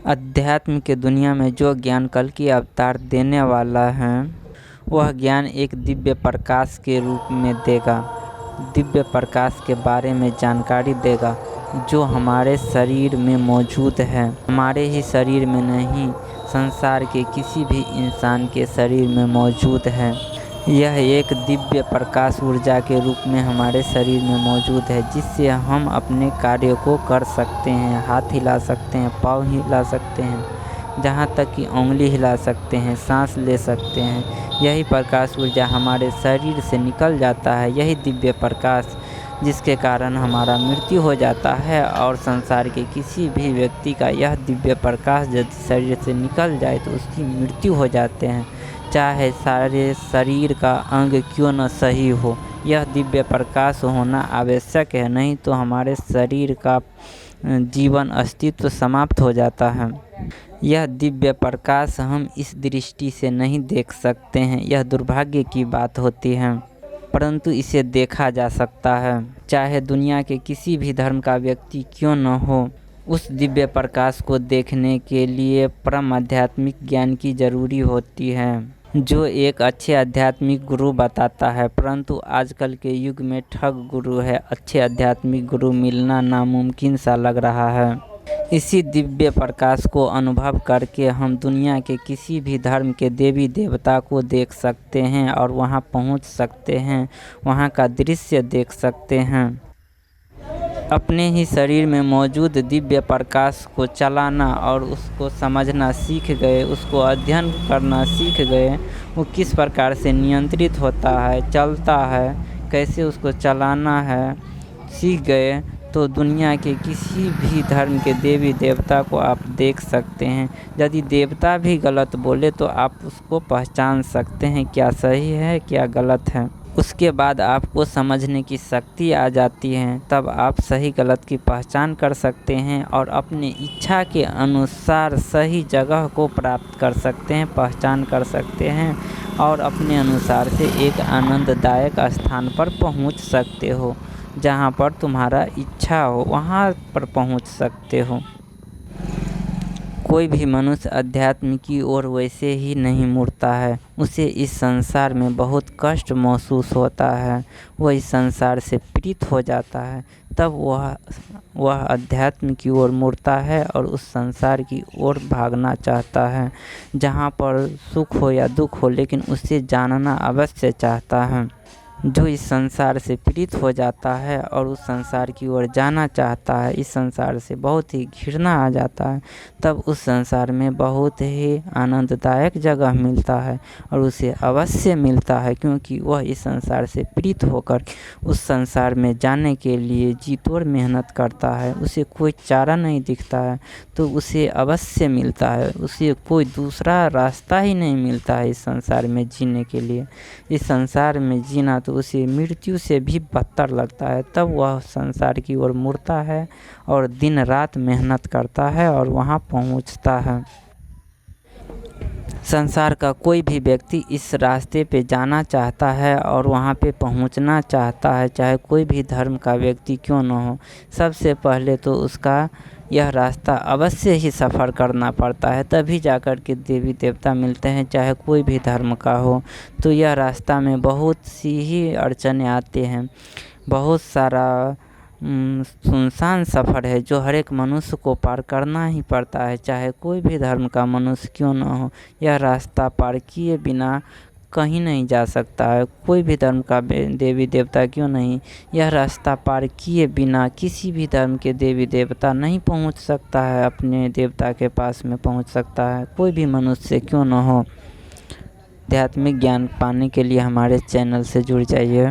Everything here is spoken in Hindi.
अध्यात्म के दुनिया में जो ज्ञान कल की अवतार देने वाला है वह ज्ञान एक दिव्य प्रकाश के रूप में देगा। दिव्य प्रकाश के बारे में जानकारी देगा जो हमारे शरीर में मौजूद है, हमारे ही शरीर में नहीं, संसार के किसी भी इंसान के शरीर में मौजूद है। यह एक दिव्य प्रकाश ऊर्जा के रूप में हमारे शरीर में मौजूद है, जिससे हम अपने कार्य को कर सकते हैं। हाथ हिला सकते हैं, पाँव हिला सकते हैं, जहाँ तक कि उंगली हिला सकते हैं, सांस ले सकते हैं। यही प्रकाश ऊर्जा हमारे शरीर से निकल जाता है, यही दिव्य प्रकाश जिसके कारण हमारा मृत्यु हो जाता है। और संसार के किसी भी व्यक्ति का यह दिव्य प्रकाश यदि शरीर से निकल जाए तो उसकी मृत्यु हो जाते हैं, चाहे सारे शरीर का अंग क्यों न सही हो। यह दिव्य प्रकाश होना आवश्यक है, नहीं तो हमारे शरीर का जीवन अस्तित्व समाप्त हो जाता है। यह दिव्य प्रकाश हम इस दृष्टि से नहीं देख सकते हैं, यह दुर्भाग्य की बात होती है, परंतु इसे देखा जा सकता है। चाहे दुनिया के किसी भी धर्म का व्यक्ति क्यों न हो, उस दिव्य प्रकाश को देखने के लिए परम आध्यात्मिक ज्ञान की जरूरी होती है, जो एक अच्छे आध्यात्मिक गुरु बताता है। परंतु आजकल के युग में ठग गुरु है, अच्छे आध्यात्मिक गुरु मिलना नामुमकिन सा लग रहा है। इसी दिव्य प्रकाश को अनुभव करके हम दुनिया के किसी भी धर्म के देवी देवता को देख सकते हैं और वहां पहुंच सकते हैं, वहां का दृश्य देख सकते हैं। अपने ही शरीर में मौजूद दिव्य प्रकाश को चलाना और उसको समझना सीख गए, उसको अध्ययन करना सीख गए, वो किस प्रकार से नियंत्रित होता है, चलता है, कैसे उसको चलाना है, सीख गए तो दुनिया के किसी भी धर्म के देवी देवता को आप देख सकते हैं। यदि देवता भी गलत बोले तो आप उसको पहचान सकते हैं क्या सही है क्या गलत है। उसके बाद आपको समझने की शक्ति आ जाती है, तब आप सही गलत की पहचान कर सकते हैं और अपनी इच्छा के अनुसार सही जगह को प्राप्त कर सकते हैं, पहचान कर सकते हैं और अपने अनुसार से एक आनंददायक स्थान पर पहुंच सकते हो। जहां पर तुम्हारा इच्छा हो वहां पर पहुंच सकते हो। कोई भी मनुष्य अध्यात्म की ओर वैसे ही नहीं मुड़ता है, उसे इस संसार में बहुत कष्ट महसूस होता है, वह इस संसार से पीड़ित हो जाता है, तब वह अध्यात्म की ओर मुड़ता है और उस संसार की ओर भागना चाहता है, जहाँ पर सुख हो या दुख हो, लेकिन उसे जानना अवश्य चाहता है। जो इस संसार से पीड़ित हो जाता है और उस संसार की ओर जाना चाहता है, इस संसार से बहुत ही घृणा आ जाता है, तब उस संसार में बहुत ही आनंददायक जगह मिलता है और उसे अवश्य मिलता है, क्योंकि वह इस संसार से पीड़ित होकर उस संसार में जाने के लिए जी तोड़ मेहनत करता है। उसे कोई चारा नहीं दिखता है तो उसे अवश्य मिलता है, उसे कोई दूसरा रास्ता ही नहीं मिलता है इस संसार में जीने के लिए। इस संसार में जीना तो उसे मृत्यु से भी बदतर लगता है, तब वह संसार की ओर मुड़ता है और दिन रात मेहनत करता है और वहां पहुंचता है। संसार का कोई भी व्यक्ति इस रास्ते पे जाना चाहता है और वहाँ पे पहुँचना चाहता है, चाहे कोई भी धर्म का व्यक्ति क्यों न हो, सबसे पहले तो उसका यह रास्ता अवश्य ही सफ़र करना पड़ता है, तभी जाकर के देवी देवता मिलते हैं, चाहे कोई भी धर्म का हो। तो यह रास्ता में बहुत सी ही अड़चनें आती हैं, बहुत सारा सुनसान सफ़र है जो हर एक मनुष्य को पार करना ही पड़ता है, चाहे कोई भी धर्म का मनुष्य क्यों न हो। यह रास्ता पार किए बिना कहीं नहीं जा सकता है, कोई भी धर्म का देवी देवता क्यों नहीं, यह रास्ता पार किए बिना किसी भी धर्म के देवी देवता नहीं पहुंच सकता है, अपने देवता के पास में पहुंच सकता है, कोई भी मनुष्य क्यों न हो। आध्यात्मिक ज्ञान पाने के लिए हमारे चैनल से जुड़ जाइए।